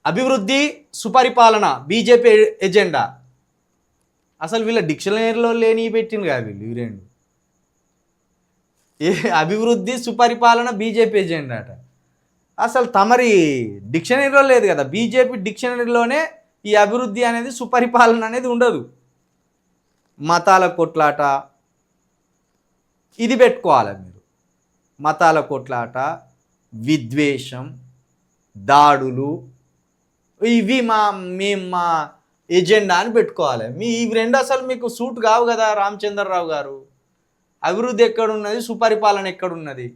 అభివృద్ధి సుపరిపాలన BJP agenda. అసలు వీళ్ళ డిక్షనరీలో లేని పెట్టింది కాదు వీళ్ళు ఈ రెండు. అభివృద్ధి సుపరిపాలన బీజేపీ ఎజెండా అట. అసలు తమరి డిక్షనరీలో లేదు కదా. బీజేపీ డిక్షనరీలోనే ఈ అభివృద్ధి అనేది సుపరిపాలన అనేది ఉండదు. మతాల కొట్లాట ఇది పెట్టుకోవాలి మీరు. మతాల కొట్లాట, విద్వేషం, దాడులు, ఇవి మా ఎజెండా అని పెట్టుకోవాలి. ఇవి రెండు అసలు మీకు సూట్ కావు కదా రామచంద్రరావు గారు. అభివృద్ధి ఎక్కడున్నది, సుపరిపాలన ఎక్కడున్నది?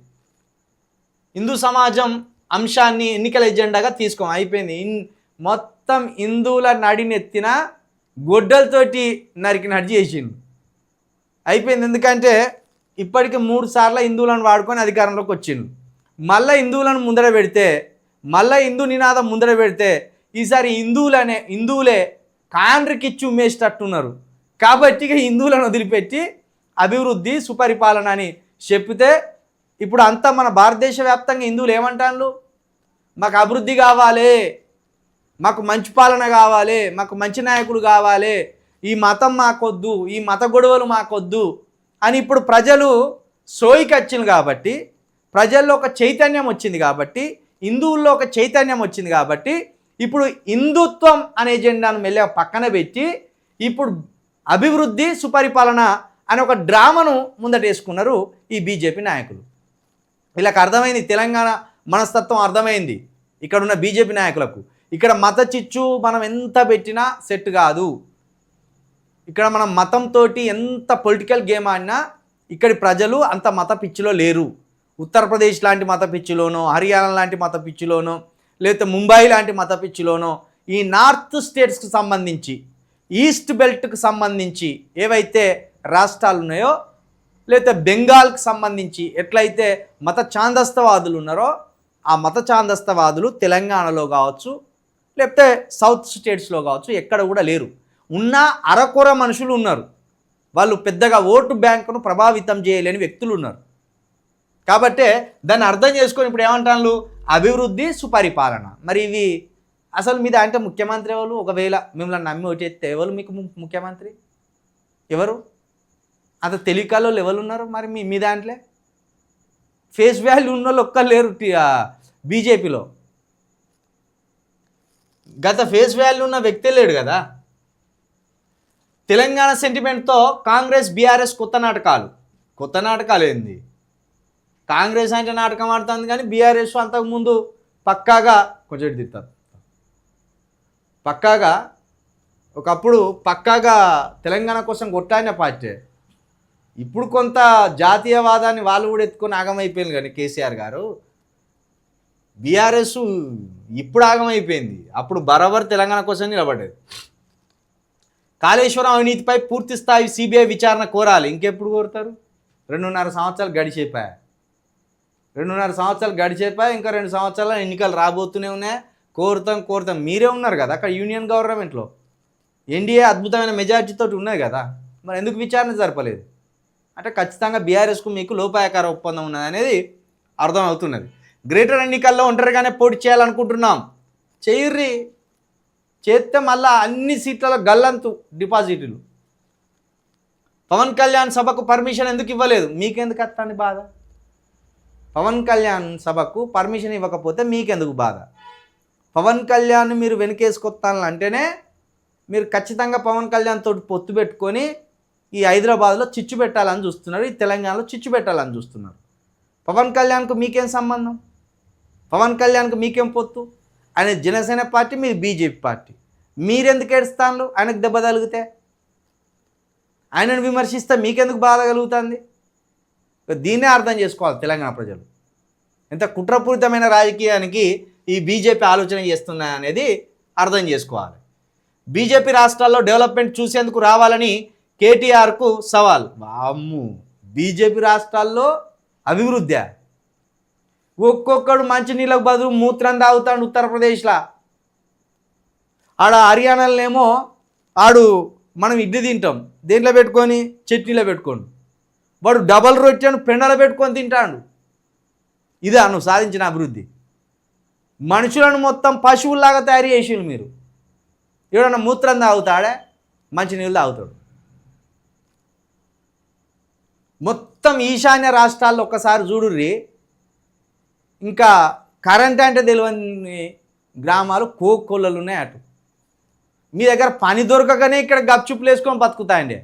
హిందూ సమాజం అంశాన్ని ఎన్నికల ఎజెండాగా తీసుకోం అయిపోయింది. మొత్తం హిందువుల నడినెత్తిన గొడ్డలతోటి నరికినట్టు చేసిండు అయిపోయింది. ఎందుకంటే ఇప్పటికి 3 సార్లు హిందువులను వాడుకొని అధికారంలోకి వచ్చిండు. మళ్ళీ హిందువులను ముందర పెడితే, మళ్ళీ హిందూ నినాదం ముందర పెడితే ఈసారి హిందువులే కాండ్రికిచ్చి ఉమ్మేసేటట్టున్నారు. కాబట్టి హిందువులను వదిలిపెట్టి అభివృద్ధి సుపరిపాలన అని చెప్తే ఇప్పుడు అంతా మన భారతదేశ వ్యాప్తంగా హిందువులు ఏమంటారు? మాకు అభివృద్ధి కావాలి, మాకు మంచి పాలన కావాలి, మాకు మంచి నాయకుడు కావాలి, ఈ మతం మాకొద్దు, ఈ మత గొడవలు మాకొద్దు అని ఇప్పుడు ప్రజలు సోయికి వచ్చింది. కాబట్టి ప్రజల్లో ఒక చైతన్యం వచ్చింది, కాబట్టి హిందువుల్లో ఒక చైతన్యం వచ్చింది. కాబట్టి ఇప్పుడు హిందుత్వం అనే ఎజెండాను మెల్లగా పక్కన పెట్టి ఇప్పుడు అభివృద్ధి సుపరిపాలన అనే ఒక డ్రామాను ముందటేసుకున్నారు ఈ బీజేపీ నాయకులు. వీళ్ళకి అర్థమైంది, తెలంగాణ మనస్తత్వం అర్థమైంది ఇక్కడున్న బీజేపీ నాయకులకు. ఇక్కడ మత చిచ్చు మనం ఎంత పెట్టినా సెట్ కాదు. ఇక్కడ మనం మతంతో ఎంత పొలిటికల్ గేమ్ ఆడినా ఇక్కడి ప్రజలు అంత మత పిచ్చిలో లేరు. ఉత్తరప్రదేశ్ లాంటి మత పిచ్చిలోనో, హర్యానా లాంటి మత పిచ్చిలోనో, లేకపోతే ముంబై లాంటి మత పిచ్చిలోనో, ఈ నార్త్ స్టేట్స్కి సంబంధించి, ఈస్ట్ బెల్ట్కి సంబంధించి ఏవైతే రాష్ట్రాలు ఉన్నాయో, లేకపోతే బెంగాల్కి సంబంధించి ఎట్లయితే మత ఛాందస్తవాదులు ఉన్నారో ఆ మత ఛాందస్తవాదులు తెలంగాణలో కావచ్చు, లేకపోతే సౌత్ స్టేట్స్లో కావచ్చు, ఎక్కడ కూడా లేరు. ఉన్న అరకొర మనుషులు ఉన్నారు. వాళ్ళు పెద్దగా ఓటు బ్యాంకును ప్రభావితం చేయలేని వ్యక్తులు ఉన్నారు. కాబట్టే దాన్ని అర్థం చేసుకొని ఇప్పుడు ఏమంటాను, అభివృద్ధి సుపరిపాలన. మరి ఇవి అసలు మీద అంటే ముఖ్యమంత్రి ఎవరు? ఒకవేళ మిమ్మల్ని నమ్మి ఓటేస్తే ఎవరు మీకు ముఖ్యమంత్రి? ఎవరు? అంత తెలివికాలో ఎవరు ఉన్నారు? మరి మీ దాంట్లో ఫేస్ వాల్యూ ఉన్న వాళ్ళు ఒక్కరు లేరు బీజేపీలో. గత ఫేస్ వాల్యూ ఉన్న వ్యక్తే లేడు కదా. తెలంగాణ సెంటిమెంట్తో కాంగ్రెస్ బీఆర్ఎస్ కొత్త నాటకాలు ఏంది? కాంగ్రెస్ అంటే నాటకం ఆడుతుంది, కానీ బీఆర్ఎస్ అంతకుముందు పక్కాగా కొంచెం తిట్టారు. ఒకప్పుడు పక్కాగా తెలంగాణ కోసం కొట్టాడిన పార్టీ. ఇప్పుడు కొంత జాతీయవాదాన్ని వాళ్ళు కూడా ఎత్తుకొని ఆగమైపోయింది. కానీ కేసీఆర్ గారు బీఆర్ఎస్ ఇప్పుడు ఆగమైపోయింది. అప్పుడు బరాబర్ తెలంగాణ కోసం నిలబడేది. కాళేశ్వరం అవినీతిపై పూర్తి స్థాయి సిబిఐ విచారణ కోరాలి. ఇంకెప్పుడు కోరుతారు? 2.5 సంవత్సరాలు గడిచిపోయాయి. 2.5 సంవత్సరాలు గడిచిపోయాయి. ఇంకా 2 సంవత్సరాల ఎన్నికలు రాబోతూనే ఉన్నాయి. కోరుతాం. మీరే ఉన్నారు కదా అక్కడ యూనియన్ గవర్నమెంట్లో. ఎన్డీఏ అద్భుతమైన మెజార్టీతో ఉన్నాయి కదా. మరి ఎందుకు విచారణ జరపలేదు? అంటే ఖచ్చితంగా బీఆర్ఎస్కు మీకు లోపాయకార ఒప్పందం ఉన్నది అనేది అర్థమవుతున్నది. గ్రేటర్ ఎన్నికల్లో ఒంటరిగానే పోటీ చేయాలనుకుంటున్నాం. చెయ్యుర్రి. చేస్తే మళ్ళా అన్ని సీట్లలో గల్లంతు డిపాజిట్లు. పవన్ కళ్యాణ్ సభకు పర్మిషన్ ఎందుకు ఇవ్వలేదు? మీకెందుకు వస్తుంది బాధ? పవన్ కళ్యాణ్ సభకు పర్మిషన్ ఇవ్వకపోతే మీకెందుకు బాధ? పవన్ కళ్యాణ్ మీరు వెనకేసుకొస్తానంటేనే మీరు ఖచ్చితంగా పవన్ కళ్యాణ్ తోటి పొత్తు పెట్టుకొని ఈ హైదరాబాద్లో చిచ్చు పెట్టాలని చూస్తున్నారు, ఈ తెలంగాణలో చిచ్చు పెట్టాలని చూస్తున్నారు. పవన్ కళ్యాణ్కు మీకేం సంబంధం? పవన్ కళ్యాణ్కు మీకేం పొత్తు? ఆయన జనసేన పార్టీ, మీరు బీజేపీ పార్టీ. మీరెందుకు ఏడుస్తాను? ఆయనకు దెబ్బ తగిలితే, ఆయనను విమర్శిస్తే మీకెందుకు బాధ కలుగుతుంది? దీన్నే అర్థం చేసుకోవాలి తెలంగాణ ప్రజలు. ఎంత కుట్రపూరితమైన రాజకీయానికి ఈ బీజేపీ ఆలోచన చేస్తున్నా అనేది అర్థం చేసుకోవాలి. బీజేపీ రాష్ట్రాల్లో డెవలప్మెంట్ చూసేందుకు రావాలని కేటీఆర్కు సవాల్. వామ్ము, బీజేపీ రాష్ట్రాల్లో అభివృద్ధి? ఒక్కొక్కడు మంచినీళ్ళకు బదులు మూత్రం తాగుతాడు ఉత్తరప్రదేశ్లో. ఆడ హర్యానాలోనేమో మనం ఇడ్లీ తింటాం దేంట్లో పెట్టుకొని, చట్నీలో పెట్టుకోండి. వాడు డబల్ రొట్టెను పెండలో పెట్టుకొని తింటాడు. ఇదే నువ్వు సాధించిన అభివృద్ధి. మనుషులను మొత్తం పశువుల్లాగా తయారు చేసిరు మీరు. ఎవడన్నా మూత్రం తాగుతాడా? మంచినీళ్ళు తాగుతాడు. మొత్తం ఈశాన్య రాష్ట్రాల్లో ఒక్కసారి చూడుర్రి, ఇంకా కరెంట్ అంటే తెలియని గ్రామాలు కోకొల్లలు ఉన్నాయి. అటు మీ దగ్గర పని దొరకకనే ఇక్కడ గప్చుప్పులు వేసుకొని బతుకుతాయండి.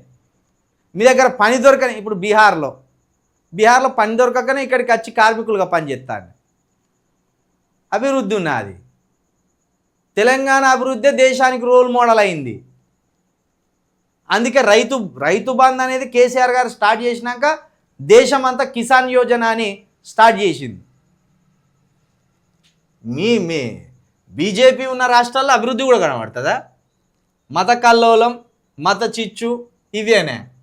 మీ దగ్గర పని దొరకని, ఇప్పుడు బీహార్లో పని దొరకకనే ఇక్కడికి వచ్చి కార్మికులుగా పనిచేస్తాను. అభివృద్ధి ఉన్నది. తెలంగాణ అభివృద్ధి దేశానికి రోల్ మోడల్ అయింది. అందుకే రైతు బంధు అనేది కేసీఆర్ గారు స్టార్ట్ చేసినాక దేశం అంతా కిసాన్ యోజన అని స్టార్ట్ చేసింది. మీ బీజేపీ ఉన్న రాష్ట్రాల్లో అభివృద్ధి కూడా కనబడుతుందా? మత కల్లోలం, మత చిచ్చు ఇవేనే.